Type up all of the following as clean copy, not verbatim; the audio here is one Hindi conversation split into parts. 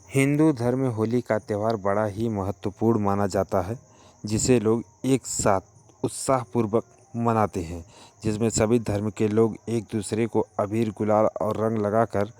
हिंदू धर्म में होली का त्यौहार बड़ा ही महत्वपूर्ण माना जाता है, जिसे लोग एक साथ उत्साहपूर्वक मनाते हैं, जिसमें सभी धर्म के लोग एक दूसरे को अबीर गुलाल और रंग लगाकर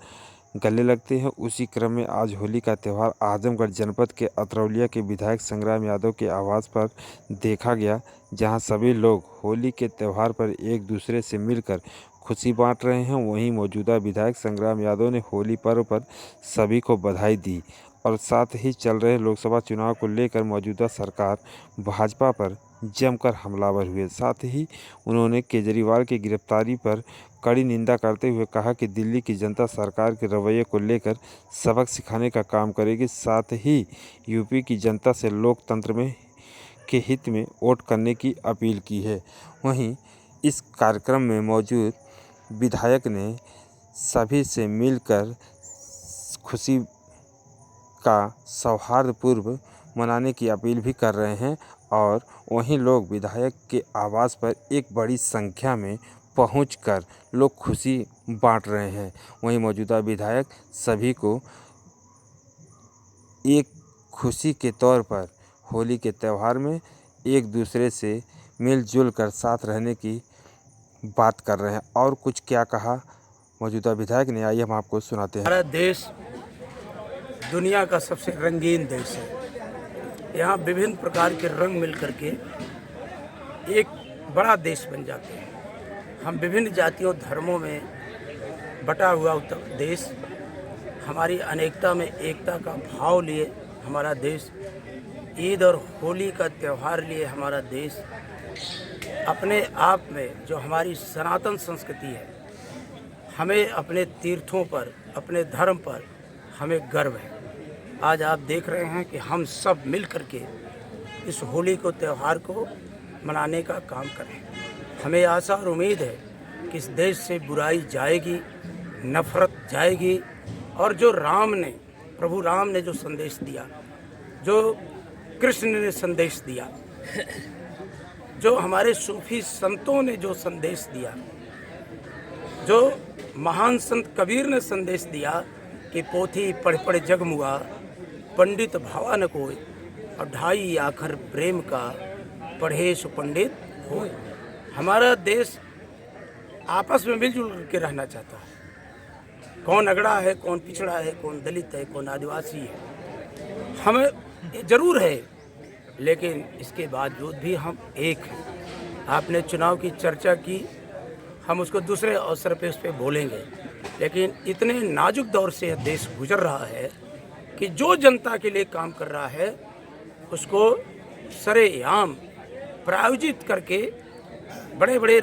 गले लगते हैं। उसी क्रम में आज होली का त्यौहार आजमगढ़ जनपद के अतरौलिया के विधायक संग्राम यादव के आवास पर देखा गया, जहां सभी लोग होली के त्यौहार पर एक दूसरे से मिलकर खुशी बांट रहे हैं। वहीं मौजूदा विधायक संग्राम यादव ने होली पर्व पर सभी को बधाई दी और साथ ही चल रहे लोकसभा चुनाव को लेकर मौजूदा सरकार भाजपा पर जमकर हमलावर हुए। साथ ही उन्होंने केजरीवाल की गिरफ्तारी पर कड़ी निंदा करते हुए कहा कि दिल्ली की जनता सरकार के रवैये को लेकर सबक सिखाने का काम करेगी। साथ ही यूपी की जनता से लोकतंत्र में के हित में वोट करने की अपील की है। वहीं इस कार्यक्रम में मौजूद विधायक ने सभी से मिलकर खुशी का सौहार्दपूर्व मनाने की अपील भी कर रहे हैं और वहीं लोग विधायक के आवास पर एक बड़ी संख्या में पहुंचकर लोग खुशी बांट रहे हैं। वहीं मौजूदा विधायक सभी को एक खुशी के तौर पर होली के त्यौहार में एक दूसरे से मिलजुल कर साथ रहने की बात कर रहे हैं। और कुछ क्या कहा मौजूदा विधायक ने, आइए हम आपको सुनाते हैं। हमारा देश दुनिया का सबसे रंगीन देश है। यहाँ विभिन्न प्रकार के रंग मिल करके एक बड़ा देश बन जाते हैं। हम विभिन्न जातियों धर्मों में बटा हुआ उत्तर प्रदेश, हमारी अनेकता में एकता का भाव लिए हमारा देश, ईद और होली का त्यौहार लिए हमारा देश अपने आप में जो हमारी सनातन संस्कृति है, हमें अपने तीर्थों पर, अपने धर्म पर हमें गर्व है। आज आप देख रहे हैं कि हम सब मिल कर के इस होली को त्यौहार को मनाने का काम करें। हमें आशा और उम्मीद है कि इस देश से बुराई जाएगी, नफरत जाएगी और जो प्रभु राम ने जो संदेश दिया, जो कृष्ण ने संदेश दिया, जो हमारे सूफी संतों ने जो संदेश दिया, जो महान संत कबीर ने संदेश दिया कि पोथी पढ़ पढ़ जगमुआ, पंडित भावा न कोई, और ढाई आखर प्रेम का पढ़े सो पंडित हो। हमारा देश आपस में मिलजुल के रहना चाहता है। कौन अगड़ा है, कौन पिछड़ा है, कौन दलित है, कौन आदिवासी है, हमें ये जरूर है, लेकिन इसके बावजूद भी हम एक हैं। आपने चुनाव की चर्चा की, हम उसको दूसरे अवसर पे उस पर बोलेंगे, लेकिन इतने नाजुक दौर से यह देश गुजर रहा है कि जो जनता के लिए काम कर रहा है उसको सरेआम प्रायोजित करके बड़े बड़े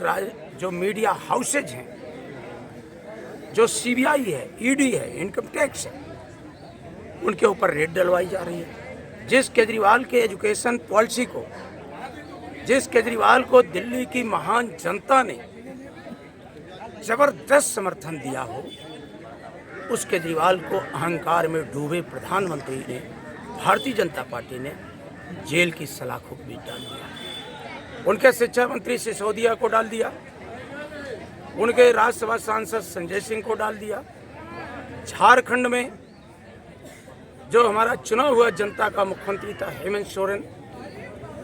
जो मीडिया हाउसेज हैं, जो सीबीआई है, ईडी है, इनकम टैक्स है, उनके ऊपर रेड डलवाई जा रही है। जिस केजरीवाल के एजुकेशन पॉलिसी को, जिस केजरीवाल को दिल्ली की महान जनता ने जबरदस्त समर्थन दिया हो, उस केजरीवाल को अहंकार में डूबे प्रधानमंत्री ने, भारतीय जनता पार्टी ने जेल की सलाखों के बीच डाल दिया। उनके शिक्षा मंत्री सिसोदिया को डाल दिया, उनके राज्यसभा सांसद संजय सिंह को डाल दिया। झारखंड में जो हमारा चुनाव हुआ जनता का मुख्यमंत्री था हेमंत सोरेन,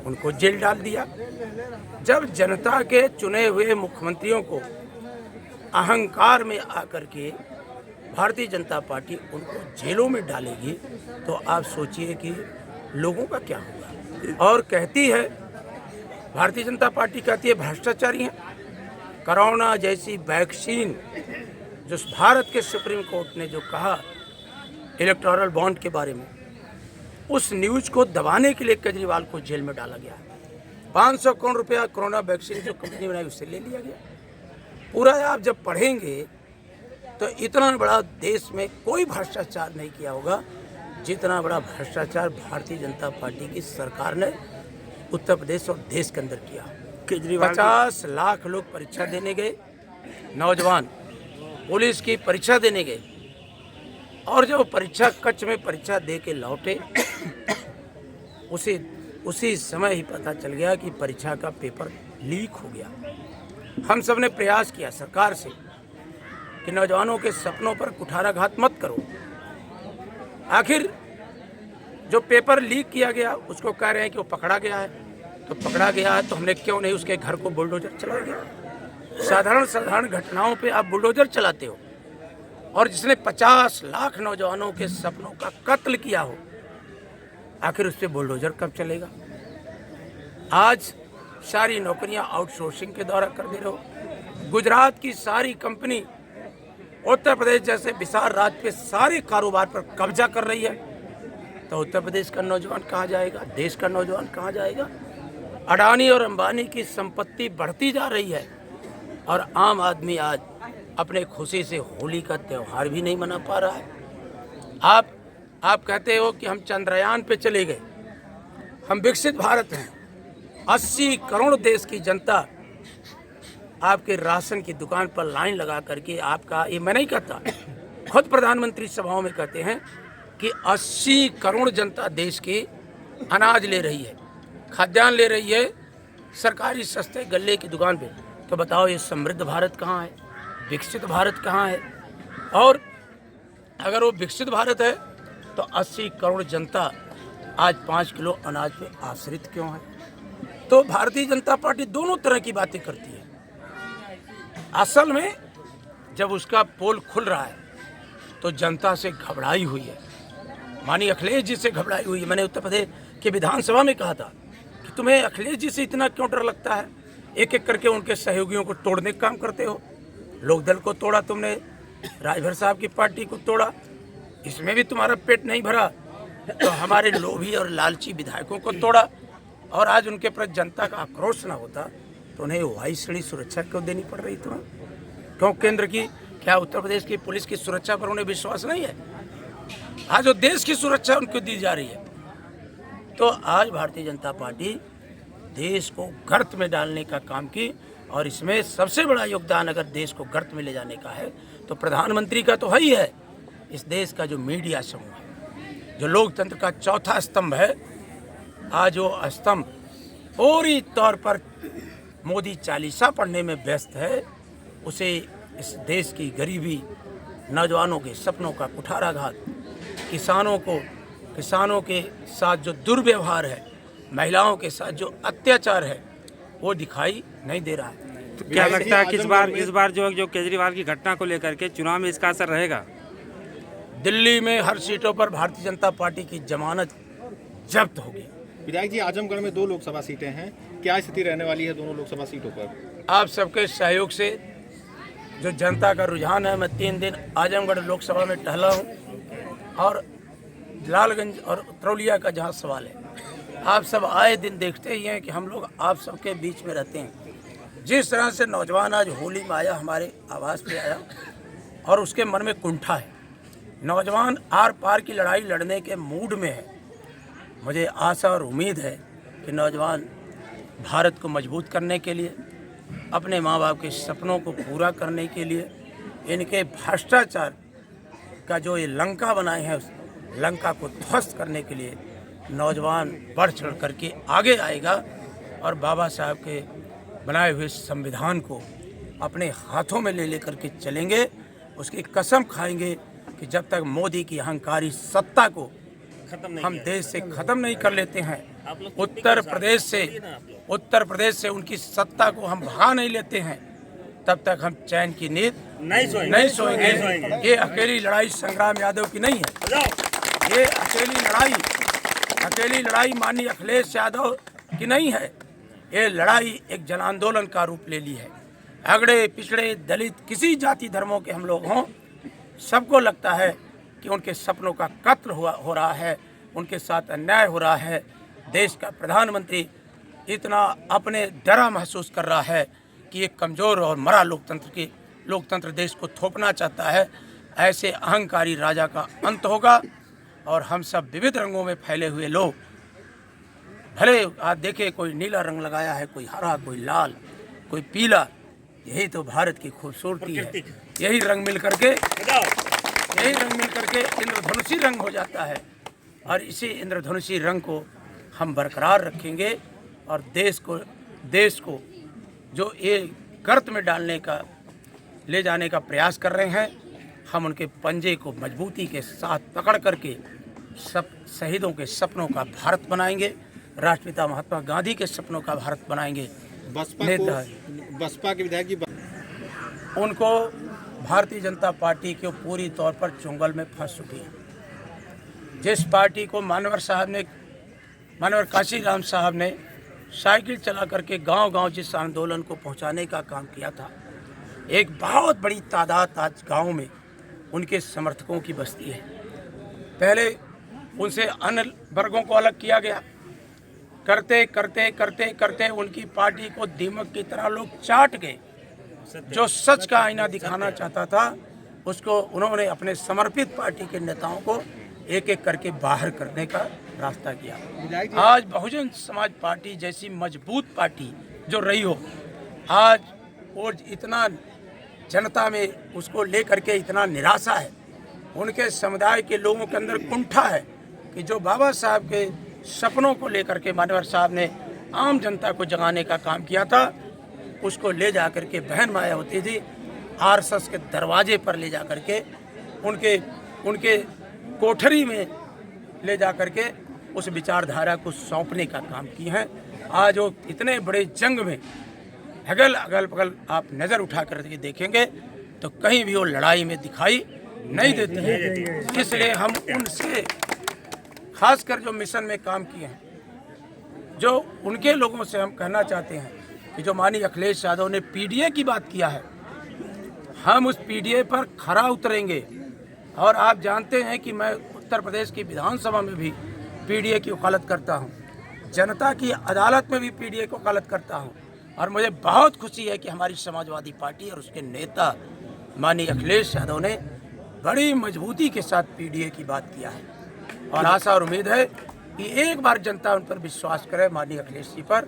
उनको जेल डाल दिया। जब जनता के चुने हुए मुख्यमंत्रियों को अहंकार में आकर के भारतीय जनता पार्टी उनको जेलों में डालेगी, तो आप सोचिए कि लोगों का क्या होगा। और कहती है, भारतीय जनता पार्टी कहती है भ्रष्टाचारी हैं। कोरोना जैसी वैक्सीन जो भारत के सुप्रीम कोर्ट ने जो कहा इलेक्टोरल बॉन्ड के बारे में, उस न्यूज को दबाने के लिए केजरीवाल को जेल में डाला गया। 500 करोड़ रुपया कोरोना वैक्सीन जो कंपनी बनाई उससे ले लिया गया। पूरा आप जब पढ़ेंगे तो इतना बड़ा देश में कोई भ्रष्टाचार नहीं किया होगा जितना बड़ा भ्रष्टाचार भारतीय जनता पार्टी की सरकार ने उत्तर प्रदेश और देश के अंदर किया। केजरीवाल 50 लाख लोग परीक्षा देने गए, नौजवान पुलिस की परीक्षा देने गए, और जब परीक्षा कक्ष में परीक्षा दे के लौटे, उसी समय ही पता चल गया कि परीक्षा का पेपर लीक हो गया। हम सब ने प्रयास किया सरकार से कि नौजवानों के सपनों पर कुठाराघात मत करो। आखिर जो पेपर लीक किया गया उसको कह रहे हैं कि वो पकड़ा गया है, तो पकड़ा गया है तो हमने क्यों नहीं उसके घर को बुलडोजर चलाया गया। साधारण घटनाओं पे आप बुलडोजर चलाते हो, और जिसने 50 लाख नौजवानों के सपनों का कत्ल किया हो, आखिर उस पर बुलडोजर कब चलेगा। आज सारी नौकरियां आउटसोर्सिंग के द्वारा कर दे रहे हो। गुजरात की सारी कंपनी उत्तर प्रदेश जैसे विशाल राज्य पे सारे कारोबार पर कब्जा कर रही है, तो उत्तर प्रदेश का नौजवान कहाँ जाएगा, देश का नौजवान कहाँ जाएगा। अडानी और अंबानी की संपत्ति बढ़ती जा रही है, और आम आदमी आज अपने खुशी से होली का त्यौहार भी नहीं मना पा रहा है। आप कहते हो कि हम चंद्रयान पे चले गए, हम विकसित भारत हैं। 80 करोड़ देश की जनता आपके राशन की दुकान पर लाइन लगा करके आपका, ये मैं नहीं कहता, खुद प्रधानमंत्री सभाओं में कहते हैं कि 80 करोड़ जनता देश की अनाज ले रही है, खाद्यान्न ले रही है सरकारी सस्ते गल्ले की दुकान पे। तो बताओ ये समृद्ध भारत कहाँ है, विकसित भारत कहाँ है। और अगर वो विकसित भारत है तो 80 करोड़ जनता आज 5 किलो अनाज पे आश्रित क्यों है। तो भारतीय जनता पार्टी दोनों तरह की बातें करती है। असल में जब उसका पोल खुल रहा है तो जनता से घबराई हुई है, माननीय अखिलेश जी से घबराई हुई है। मैंने उत्तर प्रदेश के विधानसभा में कहा था कि तुम्हें अखिलेश जी से इतना क्यों डर लगता है, एक एक करके उनके सहयोगियों को तोड़ने का काम करते हो। लोकदल को तोड़ा तुमने, राजभर साहब की पार्टी को तोड़ा, इसमें भी तुम्हारा पेट नहीं भरा, तो हमारे लोभी और लालची विधायकों को तोड़ा। और आज उनके प्रति जनता का आक्रोश ना होता तो उन्हें वायु श्रेणी सुरक्षा क्यों देनी पड़ रही तुम्हें। क्यों केंद्र की, क्या उत्तर प्रदेश की पुलिस की सुरक्षा पर उन्हें विश्वास नहीं है। आज वो देश की सुरक्षा उनको दी जा रही है। तो आज भारतीय जनता पार्टी देश को गर्त में डालने का काम की, और इसमें सबसे बड़ा योगदान अगर देश को गर्त में ले जाने का है तो प्रधानमंत्री का तो है ही है। इस देश का जो मीडिया समूह है, जो लोकतंत्र का चौथा स्तंभ है, आज वो स्तंभ पूरी तौर पर मोदी चालीसा पढ़ने में व्यस्त है। उसे इस देश की गरीबी, नौजवानों के सपनों का कुठाराघात, किसानों के साथ जो दुर्व्यवहार है, महिलाओं के साथ जो अत्याचार है, वो दिखाई नहीं दे रहा है। तो क्या लगता है कि इस बार जो केजरीवाल की घटना को लेकर के चुनाव में इसका असर रहेगा। दिल्ली में हर सीटों पर भारतीय जनता पार्टी की जमानत जब्त होगी। विधायक जी, आजमगढ़ में 2 लोकसभा सीटें हैं, क्या स्थिति रहने वाली है दोनों लोकसभा सीटों पर। आप सबके सहयोग से जो जनता का रुझान है, मैं 3 दिन आजमगढ़ लोकसभा में टहला हूँ, और लालगंज और तरौलिया का जहाँ सवाल है, आप सब आए दिन देखते ही हैं कि हम लोग आप सबके बीच में रहते हैं। जिस तरह से नौजवान आज होली में आया, हमारे आवास पे आया, और उसके मन में कुंठा है, नौजवान आर पार की लड़ाई लड़ने के मूड में है। मुझे आशा और उम्मीद है कि नौजवान भारत को मजबूत करने के लिए, अपने माँ बाप के सपनों को पूरा करने के लिए, इनके भ्रष्टाचार का जो ये लंका बनाए हैं, उस लंका को ध्वस्त करने के लिए नौजवान बढ़ चढ़ करके आगे आएगा, और बाबा साहब के बनाए हुए संविधान को अपने हाथों में ले लेकर के चलेंगे। उसकी कसम खाएंगे कि जब तक मोदी की अहंकारी सत्ता को हम देश से खत्म नहीं कर लेते हैं, उत्तर प्रदेश से उनकी सत्ता को हम भगा नहीं लेते हैं, तब तक हम चैन की नींद नहीं सोएंगे। ये अकेली लड़ाई संग्राम यादव की नहीं है, ये अकेली लड़ाई माननीय अखिलेश यादव की नहीं है। ये लड़ाई एक जन आंदोलन का रूप ले ली है। अगड़े पिछड़े दलित किसी जाति धर्मों के हम लोग हों, सबको लगता है कि उनके सपनों का कत्ल हो रहा है, उनके साथ अन्याय हो रहा है। देश का प्रधानमंत्री इतना अपने डरा महसूस कर रहा है कि एक कमज़ोर और मरा लोकतंत्र देश को थोपना चाहता है। ऐसे अहंकारी राजा का अंत होगा, और हम सब विविध रंगों में फैले हुए लोग, भले आप देखें कोई नीला रंग लगाया है, कोई हरा, कोई लाल, कोई पीला, यही तो भारत की खूबसूरती है। यही रंग मिल करके इंद्रधनुषी रंग हो जाता है, और इसी इंद्रधनुषी रंग को हम बरकरार रखेंगे, और देश को जो ये गर्त में ले जाने का प्रयास कर रहे हैं, हम उनके पंजे को मजबूती के साथ पकड़ करके सब शहीदों के सपनों का भारत बनाएंगे, राष्ट्रपिता महात्मा गांधी के सपनों का भारत बनाएंगे। बसपा के विधायक जी उनको भारतीय जनता पार्टी के पूरी तौर पर चुंगल में फंस चुकी है। जिस पार्टी को मानवर काशीराम साहब ने साइकिल चला करके गांव-गांव जिस आंदोलन को पहुंचाने का काम किया था, एक बहुत बड़ी तादाद आज गांव में उनके समर्थकों की बस्ती है। पहले उनसे अन्य वर्गों को अलग किया गया, करते करते करते करते उनकी पार्टी को दीमक की तरह लोग चाट गए। जो सच का आईना दिखाना चाहता था उसको उन्होंने अपने समर्पित पार्टी के नेताओं को एक एक करके बाहर करने का रास्ता किया। आज बहुजन समाज पार्टी जैसी मजबूत पार्टी जो रही हो, आज वो इतना जनता में उसको लेकर के इतना निराशा है, उनके समुदाय के लोगों के अंदर कुंठा है कि जो बाबा साहब के सपनों को लेकर के मानवर साहब ने आम जनता को जगाने का काम किया था, उसको ले जा कर के बहन माया होती थी आरएसएस के दरवाजे पर ले जा कर के उनके कोठरी में ले जा कर के उस विचारधारा को सौंपने का काम किए हैं। आज वो इतने बड़े जंग में अगल बगल आप नज़र उठा कर के देखेंगे तो कहीं भी वो लड़ाई में दिखाई नहीं देती है। इसलिए हम उनसे खासकर जो मिशन में काम किए हैं, जो उनके लोगों से हम कहना चाहते हैं कि जो माननीय अखिलेश यादव ने पीडीए की बात किया है, हम उस पीडीए पर खरा उतरेंगे। और आप जानते हैं कि मैं उत्तर प्रदेश की विधानसभा में भी पीडीए की वकालत करता हूं, जनता की अदालत में भी पीडीए की वकालत करता हूं। और मुझे बहुत खुशी है कि हमारी समाजवादी पार्टी और उसके नेता माननीय अखिलेश यादव ने बड़ी मजबूती के साथ पीडीए की बात किया है। और आशा और उम्मीद है कि एक बार जनता उन पर विश्वास करे, माननीय अखिलेश जी पर,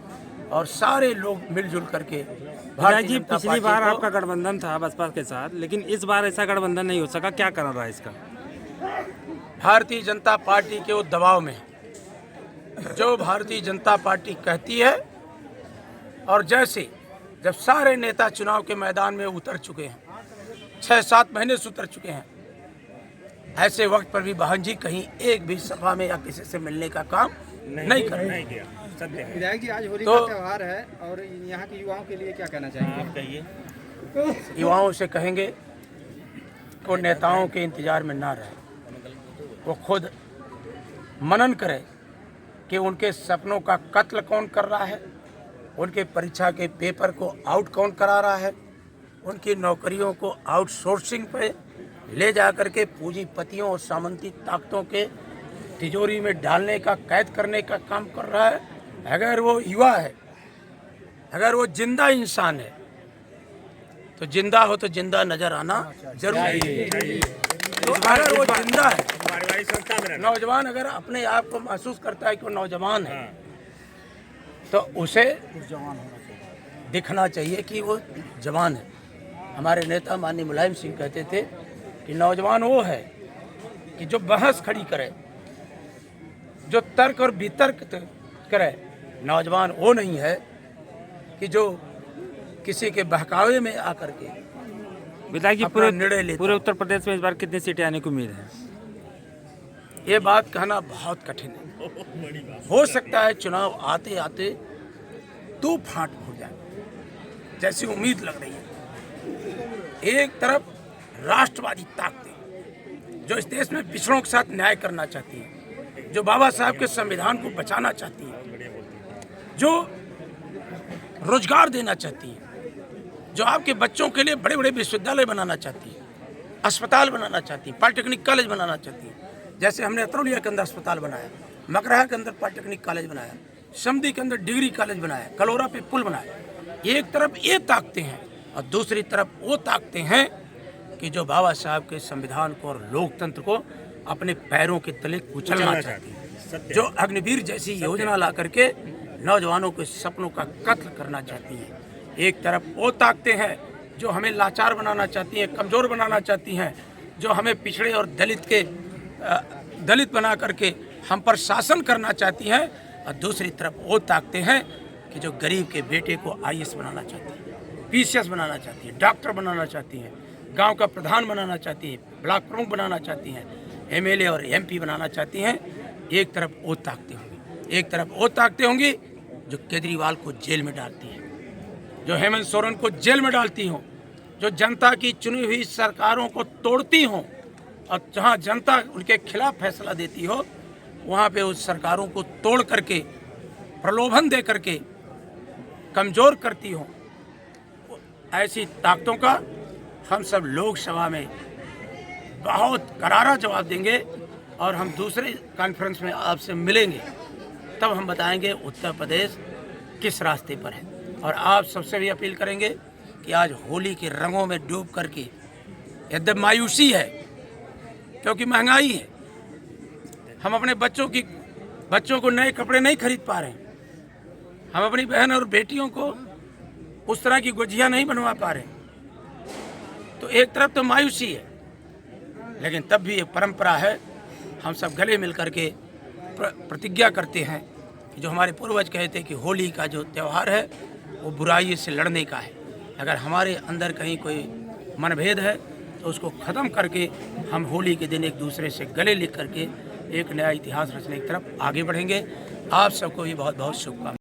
और सारे लोग मिलजुल करके विधायक जी, पिछली बार आपका गठबंधन था बसपा के साथ, लेकिन इस बार ऐसा गठबंधन नहीं हो सका, क्या कारण रहा इसका? भारतीय जनता पार्टी के वो दबाव में जो भारतीय जनता पार्टी कहती है, और जैसे जब सारे नेता चुनाव के मैदान में उतर चुके हैं, 6-7 महीने से उतर चुके हैं, ऐसे वक्त पर भी बहन जी कहीं एक भी सभा में या किसी से मिलने का काम नहीं कर रहे। विधायक जी, आज होली का त्योहार है और यहाँ के युवाओं के लिए क्या कहना चाहेंगे? आप कहिए। युवाओं से कहेंगे कि वो नेताओं के इंतजार में ना रहे, वो खुद मनन करे कि उनके सपनों का कत्ल कौन कर रहा है, उनके परीक्षा के पेपर को आउट कौन करा रहा है, उनकी नौकरियों को आउटसोर्सिंग पे ले जा करके पूंजीपतियों और सामंती ताकतों के तिजोरी में डालने का, कैद करने का काम कर रहा है। अगर वो युवा है, अगर वो जिंदा इंसान है, तो जिंदा हो तो जिंदा नजर आना जरूरी है। तो अगर वो जिंदा है, नौजवान अगर अपने आप को महसूस करता है कि वो नौजवान है, तो उसे दिखना चाहिए कि वो जवान है। हमारे नेता माननीय मुलायम सिंह कहते थे कि नौजवान वो है कि जो बहस खड़ी करे, जो तर्क और वितर्क करे। नौजवान वो नहीं है कि जो किसी के बहकावे में आकर के विधायक जी, पूरे उत्तर प्रदेश में इस बार कितनी सीटें आने की उम्मीद है? ये बात कहना बहुत कठिन है। हो सकता है चुनाव आते आते 2 फांट हो जाए, जैसी उम्मीद लग रही है। एक तरफ राष्ट्रवादी ताकतें जो इस देश में पिछड़ों के साथ न्याय करना चाहती हैं, जो बाबा साहब के संविधान को बचाना चाहती हैं, जो रोजगार देना चाहती हैं, जो आपके बच्चों के लिए बड़े बड़े विश्वविद्यालय बनाना चाहती हैं, अस्पताल बनाना चाहती हैं, पॉलिटेक्निक कॉलेज बनाना चाहती हैं। जैसे हमने अतरौलिया के अंदर अस्पताल बनाया, मकरहा के अंदर पॉलिटेक्निक कॉलेज बनाया, समधी के अंदर डिग्री कॉलेज बनाया, कलोरा पे पुल बनाया। एक तरफ ये ताकतें हैं और दूसरी तरफ वो ताकतें हैं कि जो बाबा साहब के संविधान को और लोकतंत्र को अपने पैरों के तले कुचलना चाहती है, जो अग्निवीर जैसी योजना ला करके नौजवानों के सपनों का कत्ल करना चाहती हैं। एक तरफ वो ताकतें हैं जो हमें लाचार बनाना चाहती हैं, कमज़ोर बनाना चाहती हैं, जो हमें पिछड़े और दलित बना करके हम पर शासन करना चाहती हैं, और दूसरी तरफ वो ताकतें हैं कि जो गरीब के बेटे को आईएएस बनाना चाहती हैं, पीसीएस बनाना चाहती हैं, डॉक्टर बनाना चाहती हैं, गांव का प्रधान बनाना चाहती हैं, ब्लॉक प्रमुख बनाना चाहती हैं। एमएलए और एमपी बनाना चाहती हैं, एक तरफ वो ताकतें होंगी, एक तरफ वो ताकतें होंगी जो केजरीवाल को जेल में डालती हैं, जो हेमंत सोरेन को जेल में डालती हों, जो जनता की चुनी हुई सरकारों को तोड़ती हों, और जहां जनता उनके खिलाफ फैसला देती हो वहां पे उस सरकारों को तोड़ करके, प्रलोभन दे करके कमज़ोर करती हो। ऐसी ताकतों का हम सब लोकसभा में बहुत करारा जवाब देंगे और हम दूसरे कॉन्फ्रेंस में आपसे मिलेंगे, तब हम बताएंगे उत्तर प्रदेश किस रास्ते पर है। और आप सबसे भी अपील करेंगे कि आज होली के रंगों में डूब करके, यद्यपि मायूसी है क्योंकि महंगाई है, हम अपने बच्चों को नए कपड़े नहीं खरीद पा रहे हैं, हम अपनी बहन और बेटियों को उस तरह की गुजिया नहीं बनवा पा रहे, तो एक तरफ तो मायूसी है, लेकिन तब भी एक परंपरा है, हम सब गले मिल करके प्रतिज्ञा करते हैं कि जो हमारे पूर्वज कहते कि होली का जो त्यौहार है वो बुराई से लड़ने का है। अगर हमारे अंदर कहीं कोई मनभेद है तो उसको ख़त्म करके हम होली के दिन एक दूसरे से गले लिख करके एक नया इतिहास रचने की तरफ आगे बढ़ेंगे। आप सबको भी बहुत बहुत शुभकामनाएं।